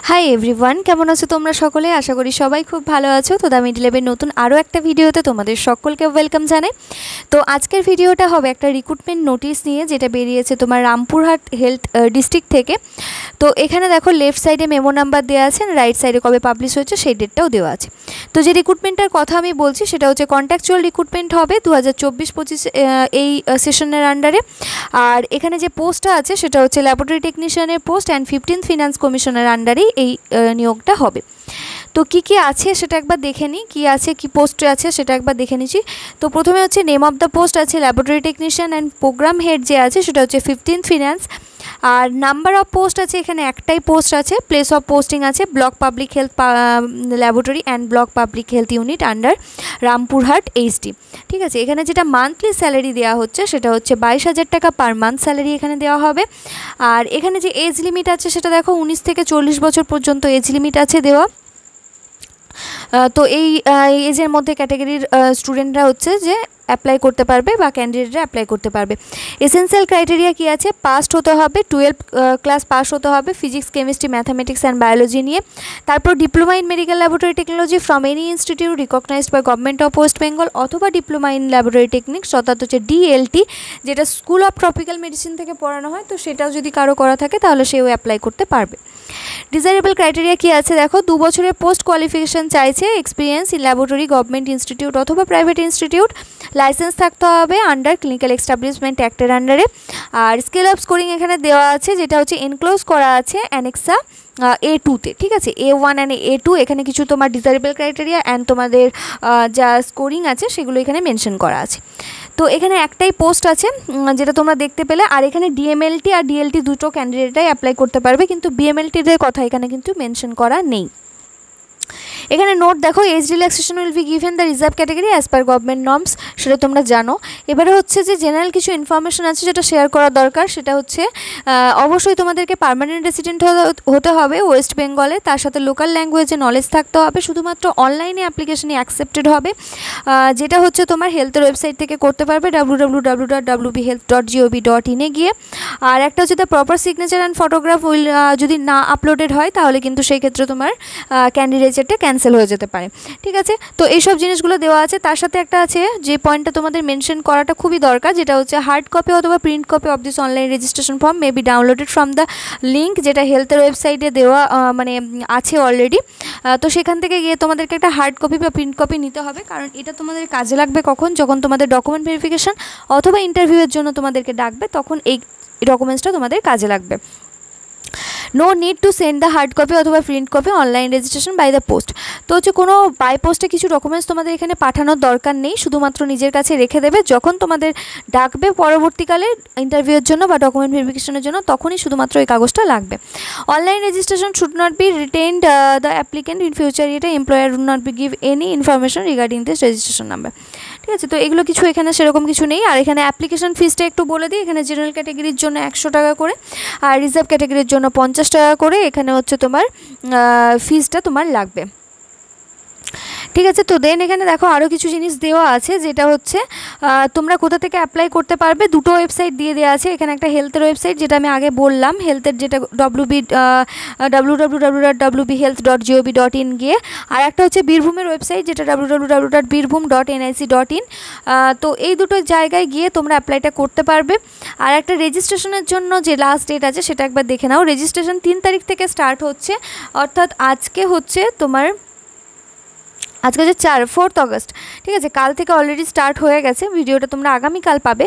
Hi everyone, কেমন আছো তোমরা সকলে? আশা করি সবাই খুব ভালো আছো। তো দা মিডলেবের নতুন আরও একটা ভিডিওতে তোমাদের সকলকে ওয়েলকাম জানাই। তো আজকের ভিডিওটা হবে একটা রিক্রুটমেন্ট নোটিশ নিয়ে, যেটা বেরিয়েছে তোমার রামপুরহাট হেলথ ডিস্ট্রিক্ট থেকে। তো এখানে দেখো লেফট সাইডে মেমো নাম্বার দেওয়া আছে, রাইট সাইডে কবে পাবলিশ হয়েছে সেই ডেটটাও দেওয়া আছে। তো যে রিক্রুটমেন্টটার কথা আমি বলছি সেটা হচ্ছে কন্ট্রাকচুয়াল রিক্রুটমেন্ট হবে 2024-25 এই সেশনের আন্ডারে। আর এখানে যে পোস্টটা আছে সেটা হচ্ছে ল্যাবরেটরি টেকনিশিয়ানের পোস্ট অ্যান্ড 15th ফিনান্স কমিশনের আন্ডারেই এই নিয়োগটা হবে। তো কি কি আছে সেটা একবার দেখে নিই, কী আছে কী পোস্টে আছে সেটা একবার দেখে নিচ্ছি। তো প্রথমে হচ্ছে নেম অফ দ্য পোস্ট আছে laboratory technician and program head যে আছে সেটা হচ্ছে 15th ফিনান্স। আর নাম্বার অফ পোস্ট আছে, এখানে একটাই পোস্ট আছে। প্লেস অফ পোস্টিং আছে block public health laboratory and block public health unit under Rampurhat HD. ঠিক আছে, এখানে যেটা মান্থলি স্যালারি দেওয়া হচ্ছে সেটা হচ্ছে 22,000 টাকা পার মান্থ স্যালারি এখানে দেওয়া হবে। আর এখানে যে এজ লিমিট আছে সেটা দেখো 19 থেকে 40 বছর পর্যন্ত এজ লিমিট আছে দেওয়া। তো এই এজের মধ্যে ক্যাটাগরির স্টুডেন্টরা হচ্ছে যে অ্যাপ্লাই করতে পারবে বা ক্যান্ডিডেটরা অ্যাপ্লাই করতে পারবে। এসেন্সিয়াল ক্রাইটেরিয়া কী আছে? পাস্ট হতে হবে, 12 ক্লাস পাস হতে হবে physics, chemistry, mathematics and biology নিয়ে। তারপর diploma in medical laboratory technology from any institute recognized by government of West Bengal, অথবা ডিপ্লোমা ইন ল্যাবরেটরি টেকনিক্স, অর্থাৎ হচ্ছে ডিএলটি, যেটা স্কুল অফ ট্রপিক্যাল মেডিসিন থেকে পড়ানো হয়। তো সেটাও যদি কারো করা থাকে তাহলে সেও অ্যাপ্লাই করতে পারবে। ডিজায়ারেবল ক্রাইটেরিয়া কী আছে দেখো? 2 বছরের পোস্ট কোয়ালিফিকেশান চাইছে, experience in laboratory government institute অথবা প্রাইভেট ইনস্টিটিউট, লাইসেন্স থাকতে হবে আন্ডার ক্লিনিক্যাল এস্টাবলিশমেন্ট অ্যাক্টের আন্ডারে। আর স্কেল অফ স্কোরিং এখানে দেওয়া আছে, যেটা হচ্ছে এনক্লোজ করা আছে অ্যানেক্সা A2-তে। ঠিক আছে, A1 অ্যান্ড A2 এখানে কিছু তোমার ডিজায়ারেবল ক্রাইটেরিয়া অ্যান্ড তোমাদের যা স্কোরিং আছে সেগুলো এখানে মেনশন করা আছে। তো এখানে একটাই পোস্ট আছে যেটা তোমরা দেখতে পেলে। আর এখানে ডিএমএলটি আর ডিএলটি দুটো ক্যান্ডিডেটরাই অ্যাপ্লাই করতে পারবে, কিন্তু বিএমএলটিদের কথা এখানে কিন্তু মেনশন করা নেই। এখানে নোট দেখো, age relaxation will be given the reserve category as per government norms, সেটা তোমরা জানো। এবারে হচ্ছে যে জেনারেল কিছু ইনফরমেশন আছে যেটা শেয়ার করা দরকার, সেটা হচ্ছে অবশ্যই তোমাদেরকে পার্মানেন্ট রেসিডেন্ট হতে হবে ওয়েস্ট বেঙ্গলে, তার সাথে লোকাল ল্যাঙ্গুয়েজে নলেজ থাকতে হবে। শুধুমাত্র অনলাইনে অ্যাপ্লিকেশনই অ্যাকসেপ্টেড হবে, যেটা হচ্ছে তোমার হেলথের ওয়েবসাইট থেকে করতে পারবে www.wbhealth.gov.in এ গিয়ে। আর একটা হচ্ছে the proper signature and photograph will, যদি না আপলোডেড হয় তাহলে কিন্তু সেই ক্ষেত্রে তোমার ক্যান্ডিডেটটা ক্যান্সেল হয়ে যেতে পারে। ঠিক আছে, তো এইসব জিনিসগুলো দেওয়া আছে। তার সাথে একটা আছে যে পয়েন্টটা তোমাদের মেনশন করাটা খুবই দরকার, যেটা হচ্ছে হার্ড কপি অথবা print copy of this online registration form may be downloaded from the link, যেটা হেলথের ওয়েবসাইটে দেওয়া মানে আছে অলরেডি। তো সেখান থেকে গিয়ে তোমাদেরকে একটা হার্ড কপি বা প্রিন্ট কপি নিতে হবে, কারণ এটা তোমাদের কাজে লাগবে কখন? যখন তোমাদের ডকুমেন্ট ভেরিফিকেশান অথবা ইন্টারভিউয়ের জন্য তোমাদেরকে ডাকবে, তখন এই ডকুমেন্টসটা তোমাদের কাজে লাগবে। No need to send the hard copy অথবা print copy online registration by the post. তো হচ্ছে কোনো বাই পোস্টে কিছু ডকুমেন্টস তোমাদের এখানে পাঠানোর দরকার নেই, শুধুমাত্র নিজের কাছে রেখে দেবে। যখন তোমাদের ডাকবে পরবর্তীকালে ইন্টারভিউয়ের জন্য বা ডকুমেন্ট ভেরিফিকেশনের জন্য, তখনই শুধুমাত্র এই কাগজটা লাগবে। Online registration should not be retained the applicant in future, এটা employer would not be give any information regarding this registration number. ঠিক আছে, তো এগুলো কিছু এখানে সেরকম কিছু নেই। আর এখানে অ্যাপ্লিকেশন ফিসটা একটু বলে দিই, এখানে জেনারেল ক্যাটাগরির জন্য 100 টাকা করে, আর রিজার্ভ ক্যাটাগরির জন্য 50 টাকা করে এখানে হচ্ছে তোমার ফিসটা তোমার লাগবে। ঠিক আছে, তো দেন এখানে দেখো আরও কিছু জিনিস দেওয়া আছে, যেটা হচ্ছে তোমরা কোথা থেকে অ্যাপ্লাই করতে পারবে। দুটো ওয়েবসাইট দিয়ে দেওয়া আছে। এখানে একটা হেলথের ওয়েবসাইট, যেটা আমি আগে বললাম, হেলথের যেটা www.wbhealth.gov.in গিয়ে। আর একটা হচ্ছে বীরভূমের ওয়েবসাইট, যেটা www.birbhum.nic.in। তো এই দুটো জায়গায় গিয়ে তোমরা অ্যাপ্লাইটা করতে পারবে। আর একটা রেজিস্ট্রেশনের জন্য যে লাস্ট ডেট আছে সেটা একবার দেখে নাও। রেজিস্ট্রেশন 3 তারিখ থেকে স্টার্ট হচ্ছে, অর্থাৎ আজকে হচ্ছে তোমার, আজকে হচ্ছে 4 অগস্ট। ঠিক আছে, কাল থেকে অলরেডি স্টার্ট হয়ে গেছে, ভিডিওটা তোমরা আগামীকাল পাবে।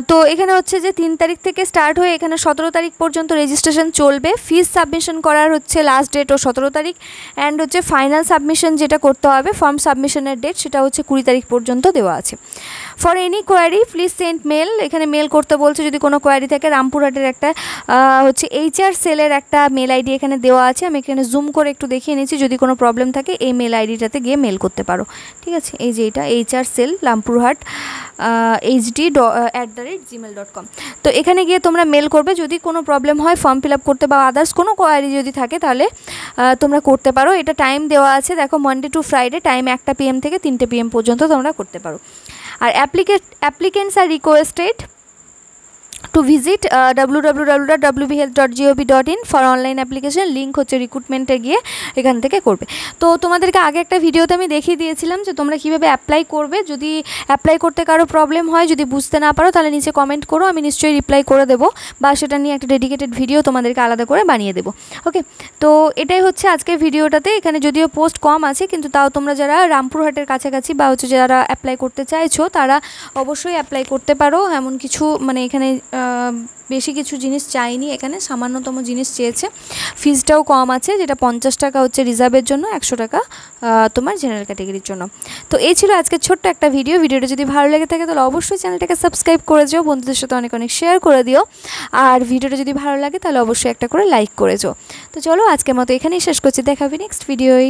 তো এখানে হচ্ছে যে 3 তারিখ থেকে স্টার্ট হয়ে এখানে 17 তারিখ পর্যন্ত রেজিস্ট্রেশন চলবে। ফিস সাবমিশন করার হচ্ছে লাস্ট ডেটও 17 তারিখ, অ্যান্ড হচ্ছে ফাইনাল সাবমিশন যেটা করতে হবে ফর্ম সাবমিশনের ডেট, সেটা হচ্ছে 20 তারিখ পর্যন্ত দেওয়া আছে। For any query please send mail, এখানে মেল করতে বলছে যদি কোনো কোয়ারি থাকে। রামপুরহাটের একটা হচ্ছে HR সেলের একটা মেল আইডি এখানে দেওয়া আছে, আমি এখানে জুম করে একটু দেখিয়ে নিচ্ছি। যদি কোনো প্রবলেম থাকে এই মেল আইডিটাতে গিয়ে মেল করতে পারো। ঠিক আছে, এই যে এটা HR সেল রামপুরহাট hd@gmail.com। তো এখানে গিয়ে তোমরা মেল করবে যদি কোনো প্রবলেম হয় ফর্ম ফিল আপ করতে বা আদার্স কোনো কোয়ারি যদি থাকে, তাহলে তোমরা করতে পারো। এটা টাইম দেওয়া আছে দেখো, মনডে টু ফ্রাইডে, টাইম 1টা PM থেকে 3টে PM পর্যন্ত তোমরা করতে পারো। আর applicants are requested to visit www.wbhealth.gov.in for online application. Link হচ্ছে রিক্রুটমেন্টে গিয়ে এখান থেকে করবে। তো তোমাদেরকে আগে একটা ভিডিওতে আমি দেখিয়ে দিয়েছিলাম যে তোমরা কীভাবে অ্যাপ্লাই করবে। যদি অ্যাপ্লাই করতে কারো প্রবলেম হয়, যদি বুঝতে না পারো, তাহলে নিচে কমেন্ট করো, আমি নিশ্চয়ই রিপ্লাই করে দেবো, বা সেটা নিয়ে একটা ডেডিকেটেড ভিডিও তোমাদেরকে আলাদা করে বানিয়ে দেবো। ওকে, তো এটাই হচ্ছে আজকের ভিডিওটাতে। এখানে যদিও পোস্ট কম আছে, কিন্তু তাও তোমরা যারা রামপুরহাটের কাছাকাছি বা হচ্ছে যারা অ্যাপ্লাই করতে চাইছো তারা অবশ্যই অ্যাপ্লাই করতে পারো। এমন কিছু মানে এখানে বেশি কিছু জিনিস চাইনি, এখানে সামান্যতম জিনিস চেয়েছে। ফিজটাও কম আছে, যেটা 50 টাকা হচ্ছে রিজার্ভের জন্য, 100 টাকা তোমার জেনারেল ক্যাটাগরির জন্য। তো এই ছিল আজকের ছোট্ট একটা ভিডিওটা যদি ভালো লেগে থাকে তাহলে অবশ্যই চ্যানেলটাকে সাবস্ক্রাইব করে যাও, বন্ধুদের সাথে অনেক অনেক শেয়ার করে দিও, আর ভিডিওটা যদি ভালো লাগে তাহলে অবশ্যই একটা করে লাইক করে যাও। তো চলো আজকের মতো এখানেই শেষ করছি, দেখা হবে নেক্সট ভিডিওয়।